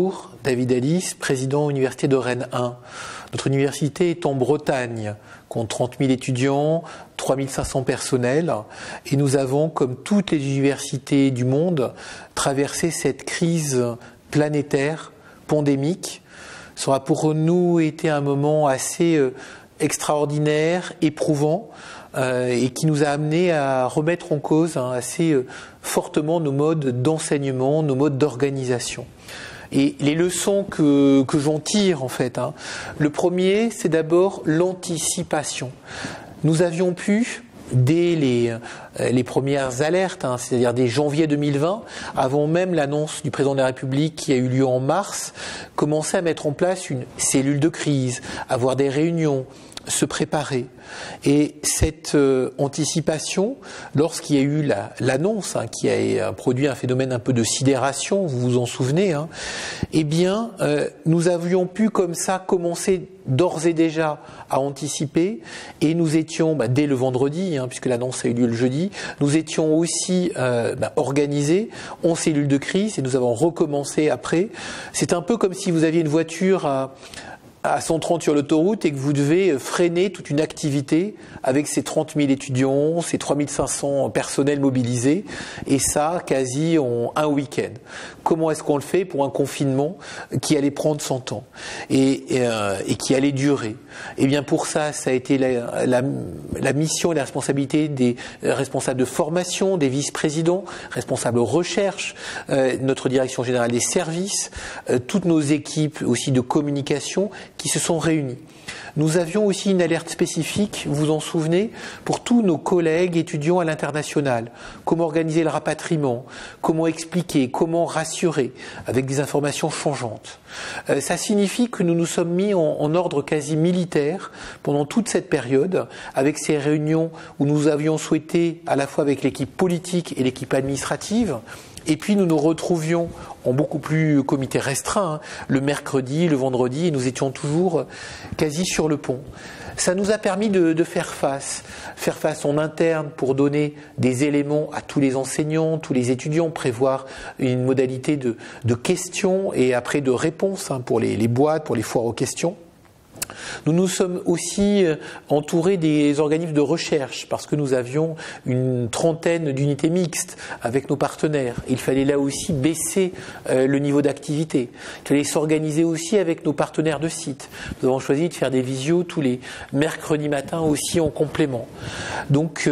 Bonjour, David Alice, président Université de Rennes 1. Notre université est en Bretagne, compte 30 000 étudiants, 3 500 personnels, et nous avons, comme toutes les universités du monde, traversé cette crise planétaire, pandémique. Ça aura pour nous été un moment assez extraordinaire, éprouvant, et qui nous a amené à remettre en cause assez fortement nos modes d'enseignement, nos modes d'organisation. Et les leçons que j'en tire, en fait, le premier, c'est d'abord l'anticipation. Nous avions pu, dès les premières alertes, c'est-à-dire dès janvier 2020, avant même l'annonce du président de la République qui a eu lieu en mars, commencer à mettre en place une cellule de crise, avoir des réunions, se préparer. Et cette anticipation, lorsqu'il y a eu l'annonce qui a produit un phénomène un peu de sidération, vous vous en souvenez, eh bien, nous avions pu comme ça commencer d'ores et déjà à anticiper, et nous étions, dès le vendredi, puisque l'annonce a eu lieu le jeudi, nous étions aussi organisés en cellule de crise, et nous avons recommencé après. C'est un peu comme si vous aviez une voiture à 130 sur l'autoroute et que vous devez freiner toute une activité avec ces 30 000 étudiants, ces 3 500 personnels mobilisés, et ça quasi en un week-end. Comment est-ce qu'on le fait pour un confinement qui allait prendre son temps et qui allait durer? Eh bien pour ça, ça a été la mission et la responsabilité des responsables de formation, des vice-présidents, responsables recherche, notre direction générale des services, toutes nos équipes aussi de communication qui se sont réunis. Nous avions aussi une alerte spécifique, vous vous en souvenez, pour tous nos collègues étudiants à l'international. Comment organiser le rapatriement, comment expliquer, comment rassurer, avec des informations changeantes. Ça signifie que nous nous sommes mis en ordre quasi militaire pendant toute cette période, avec ces réunions où nous avions souhaité, à la fois avec l'équipe politique et l'équipe administrative, et puis nous nous retrouvions en beaucoup plus comité restreint, le mercredi, le vendredi, et nous étions toujours quasi sur le pont. Ça nous a permis de faire face en interne pour donner des éléments à tous les enseignants, tous les étudiants, prévoir une modalité de questions et après de réponses pour les boîtes, pour les foires aux questions. Nous nous sommes aussi entourés des organismes de recherche parce que nous avions une trentaine d'unités mixtes avec nos partenaires. Il fallait là aussi baisser le niveau d'activité. Il fallait s'organiser aussi avec nos partenaires de site. Nous avons choisi de faire des visios tous les mercredis matins aussi en complément. Donc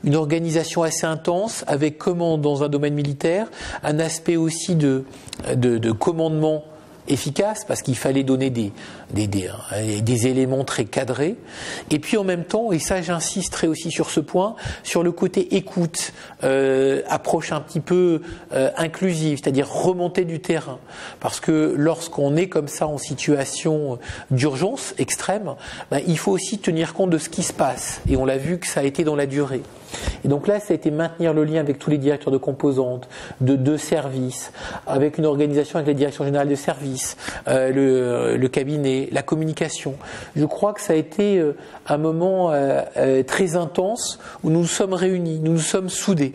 une organisation assez intense avec, comme dans un domaine militaire, un aspect aussi de commandement efficace parce qu'il fallait donner des éléments très cadrés, et puis en même temps, et ça j'insisterai aussi sur ce point, sur le côté écoute, approche un petit peu inclusive, c'est-à-dire remontée du terrain, parce que lorsqu'on est comme ça en situation d'urgence extrême, il faut aussi tenir compte de ce qui se passe, et on l'a vu que ça a été dans la durée. Et donc là, ça a été maintenir le lien avec tous les directeurs de composantes, de services, avec une organisation avec la direction générale de services, le cabinet, la communication. Je crois que ça a été un moment très intense où nous nous sommes réunis, nous nous sommes soudés.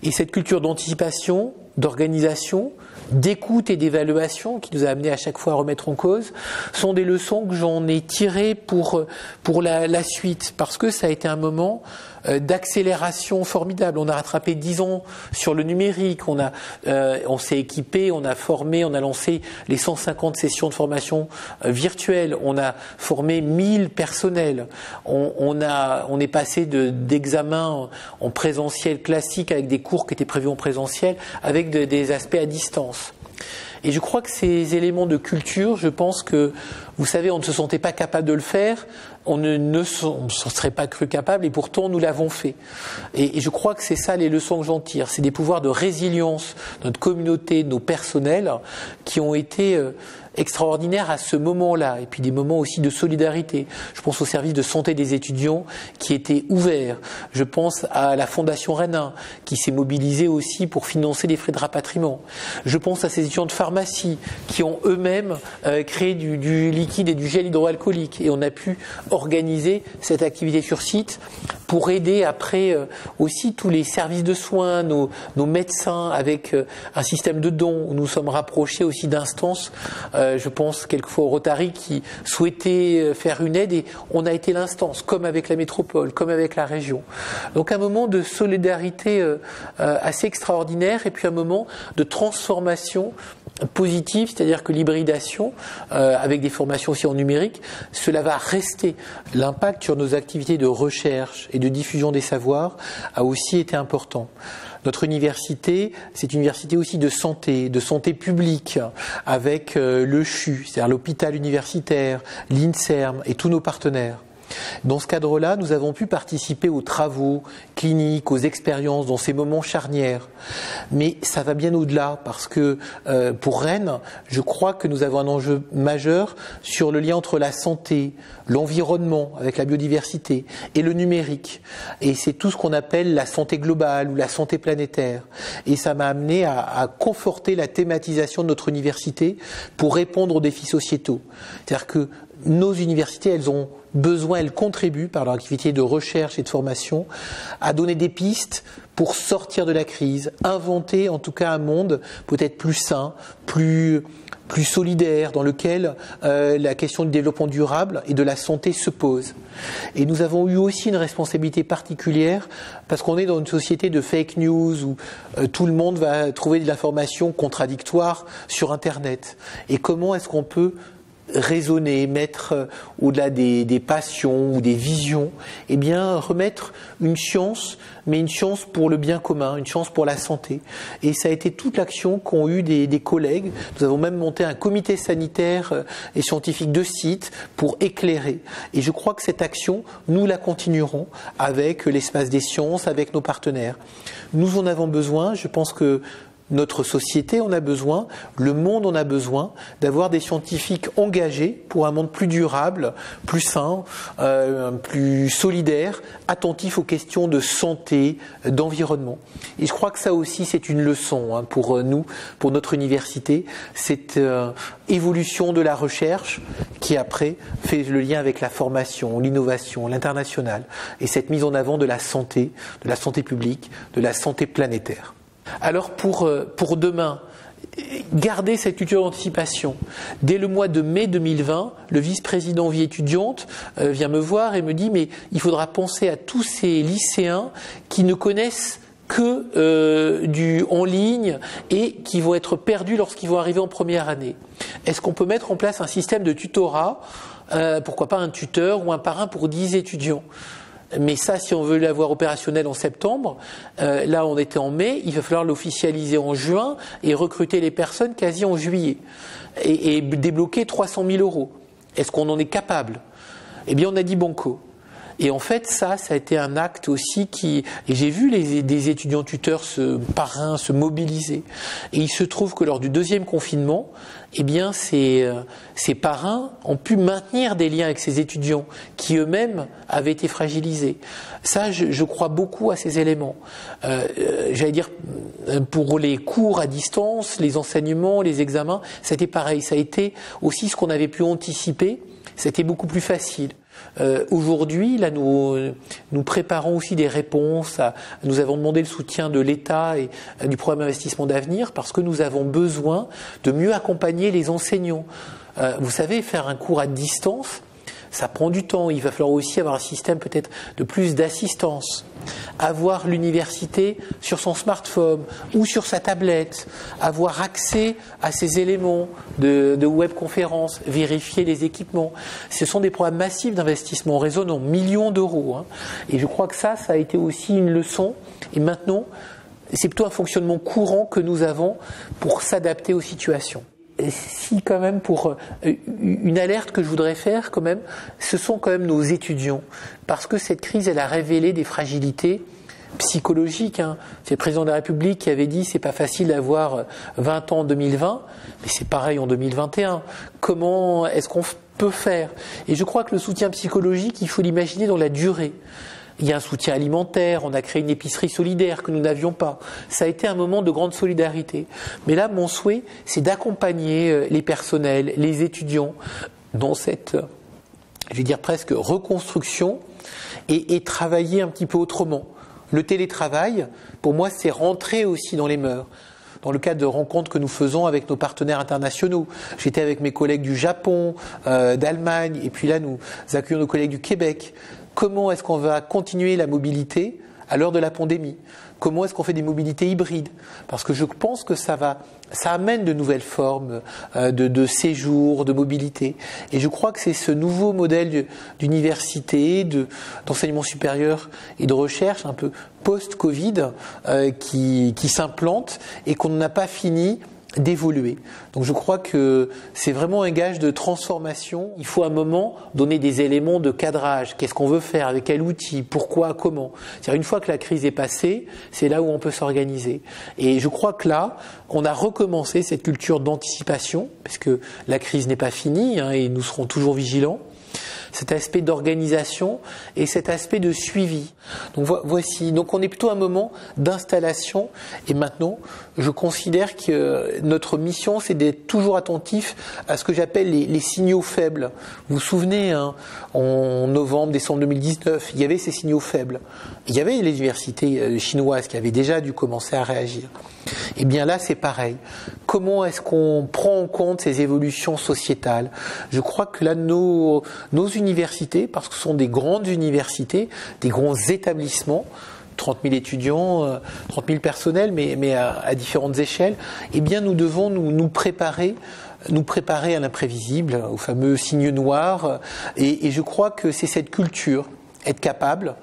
Et cette culture d'anticipation, d'organisation, d'écoute et d'évaluation qui nous a amené à chaque fois à remettre en cause sont des leçons que j'en ai tirées pour la suite, parce que ça a été un moment d'accélération formidable. On a rattrapé 10 ans sur le numérique, on s'est équipé, on a formé, on a lancé les 150 sessions de formation virtuelles, on a formé 1000 personnels, on est passé d'examens en présentiel classique avec des cours qui étaient prévus en présentiel avec des aspects à distance. Et je crois que ces éléments de culture, je pense que, vous savez, on ne se sentait pas capable de le faire, on ne s'en serait pas cru capable, et pourtant nous l'avons fait. Et je crois que c'est ça les leçons que j'en tire, c'est des pouvoirs de résilience de notre communauté, de nos personnels, qui ont été extraordinaires à ce moment-là, et puis des moments aussi de solidarité. Je pense au service de santé des étudiants qui était ouvert. Je pense à la Fondation Rennes 1 qui s'est mobilisée aussi pour financer les frais de rapatriement. Je pense à ces étudiants de pharmacie qui ont eux-mêmes créé du liquide et du gel hydroalcoolique, et on a pu organiser cette activité sur site pour aider après aussi tous les services de soins, nos médecins avec un système de dons où nous sommes rapprochés aussi d'instances. Je pense quelquefois au Rotary qui souhaitait faire une aide et on a été l'instance, comme avec la métropole, comme avec la région. Donc un moment de solidarité assez extraordinaire et puis un moment de transformation positive, c'est-à-dire que l'hybridation, avec des formations aussi en numérique, cela va rester. L'impact sur nos activités de recherche et de diffusion des savoirs a aussi été important. Notre université, c'est une université aussi de santé publique, avec le CHU, c'est-à-dire l'hôpital universitaire, l'INSERM et tous nos partenaires. Dans ce cadre-là, nous avons pu participer aux travaux cliniques, aux expériences dans ces moments charnières. Mais ça va bien au-delà parce que pour Rennes, je crois que nous avons un enjeu majeur sur le lien entre la santé, l'environnement avec la biodiversité et le numérique. Et c'est tout ce qu'on appelle la santé globale ou la santé planétaire. Et ça m'a amené à conforter la thématisation de notre université pour répondre aux défis sociétaux. C'est-à-dire que nos universités, elles contribuent par leur activité de recherche et de formation à donner des pistes pour sortir de la crise, inventer en tout cas un monde peut-être plus sain, plus solidaire, dans lequel la question du développement durable et de la santé se pose. Et nous avons eu aussi une responsabilité particulière parce qu'on est dans une société de fake news où tout le monde va trouver de l'information contradictoire sur Internet. Et comment est-ce qu'on peut raisonner, mettre au-delà des passions ou des visions, eh bien remettre une chance, mais une chance pour le bien commun, une chance pour la santé. Et ça a été toute l'action qu'ont eu des collègues. Nous avons même monté un comité sanitaire et scientifique de site pour éclairer. Et je crois que cette action, nous la continuerons avec l'espace des sciences, avec nos partenaires. Nous en avons besoin, je pense que notre société en a besoin, le monde en a besoin d'avoir des scientifiques engagés pour un monde plus durable, plus sain, plus solidaire, attentif aux questions de santé, d'environnement. Et je crois que ça aussi c'est une leçon pour nous, pour notre université, cette évolution de la recherche qui après fait le lien avec la formation, l'innovation, l'international et cette mise en avant de la santé publique, de la santé planétaire. Alors pour demain, garder cette culture d'anticipation. Dès le mois de mai 2020, le vice-président vie étudiante vient me voir et me dit mais il faudra penser à tous ces lycéens qui ne connaissent que du en ligne et qui vont être perdus lorsqu'ils vont arriver en première année. Est-ce qu'on peut mettre en place un système de tutorat, pourquoi pas un tuteur ou un parrain pour 10 étudiants ? Mais ça, si on veut l'avoir opérationnel en septembre, là on était en mai, il va falloir l'officialiser en juin et recruter les personnes quasi en juillet et débloquer 300 000 €. Est-ce qu'on en est capable ? Eh bien on a dit banco. Et en fait, ça a été un acte aussi et j'ai vu des étudiants tuteurs parrains se mobiliser. Et il se trouve que lors du deuxième confinement, eh bien, ces parrains ont pu maintenir des liens avec ces étudiants qui eux-mêmes avaient été fragilisés. Ça, je crois beaucoup à ces éléments. J'allais dire, pour les cours à distance, les enseignements, les examens, c'était pareil. Ça a été aussi ce qu'on avait pu anticiper. C'était beaucoup plus facile. Aujourd'hui, là, nous préparons aussi des réponses. Nous avons demandé le soutien de l'État et du programme d'investissement d'avenir parce que nous avons besoin de mieux accompagner les enseignants. Vous savez, faire un cours à distance, ça prend du temps. Il va falloir aussi avoir un système peut-être de plus d'assistance. Avoir l'université sur son smartphone ou sur sa tablette, avoir accès à ces éléments de webconférence, vérifier les équipements. Ce sont des programmes massifs d'investissement résonnant, millions d'euros. Et je crois que ça a été aussi une leçon. Et maintenant, c'est plutôt un fonctionnement courant que nous avons pour s'adapter aux situations. Si quand même pour une alerte que je voudrais faire quand même, ce sont quand même nos étudiants, parce que cette crise elle a révélé des fragilités psychologiques. C'est le président de la République qui avait dit c'est pas facile d'avoir 20 ans en 2020, mais c'est pareil en 2021. Comment est-ce qu'on peut faire ? Et je crois que le soutien psychologique, il faut l'imaginer dans la durée. Il y a un soutien alimentaire, on a créé une épicerie solidaire que nous n'avions pas. Ça a été un moment de grande solidarité. Mais là, mon souhait, c'est d'accompagner les personnels, les étudiants dans cette je vais dire presque reconstruction et travailler un petit peu autrement. Le télétravail, pour moi, c'est rentrer aussi dans les mœurs. Dans le cadre de rencontres que nous faisons avec nos partenaires internationaux. J'étais avec mes collègues du Japon, d'Allemagne, et puis là nous accueillons nos collègues du Québec. Comment est-ce qu'on va continuer la mobilité à l'heure de la pandémie? Comment est-ce qu'on fait des mobilités hybrides? Parce que je pense que ça amène de nouvelles formes de séjour, de mobilité. Et je crois que c'est ce nouveau modèle d'université, d'enseignement supérieur et de recherche, un peu post-Covid, qui s'implante et qu'on n'a pas fini d'évoluer. Donc je crois que c'est vraiment un gage de transformation. Il faut à un moment donner des éléments de cadrage. Qu'est-ce qu'on veut faire? Avec quel outil? Pourquoi? Comment? C'est-à-dire une fois que la crise est passée, c'est là où on peut s'organiser. Et je crois que là, on a recommencé cette culture d'anticipation, parce que la crise n'est pas finie, et nous serons toujours vigilants. Cet aspect d'organisation et cet aspect de suivi. Donc voici. Donc on est plutôt à un moment d'installation. Et maintenant, je considère que notre mission, c'est d'être toujours attentif à ce que j'appelle les signaux faibles. Vous vous souvenez, en novembre, décembre 2019, il y avait ces signaux faibles. Il y avait les universités chinoises qui avaient déjà dû commencer à réagir. Et bien là, c'est pareil. Comment est-ce qu'on prend en compte ces évolutions sociétales? Je crois que là, nos universités, parce que ce sont des grandes universités, des grands établissements, 30 000 étudiants, 30 000 personnels, mais à différentes échelles, eh bien nous devons nous préparer à l'imprévisible, au fameux signe noir. Et je crois que c'est cette culture, être capable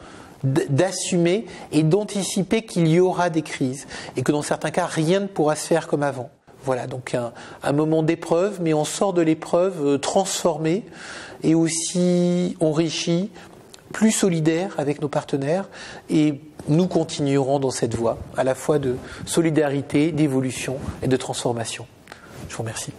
d'assumer et d'anticiper qu'il y aura des crises et que dans certains cas, rien ne pourra se faire comme avant. Voilà, donc un moment d'épreuve, mais on sort de l'épreuve transformé et aussi enrichi, plus solidaire avec nos partenaires, et nous continuerons dans cette voie, à la fois de solidarité, d'évolution et de transformation. Je vous remercie.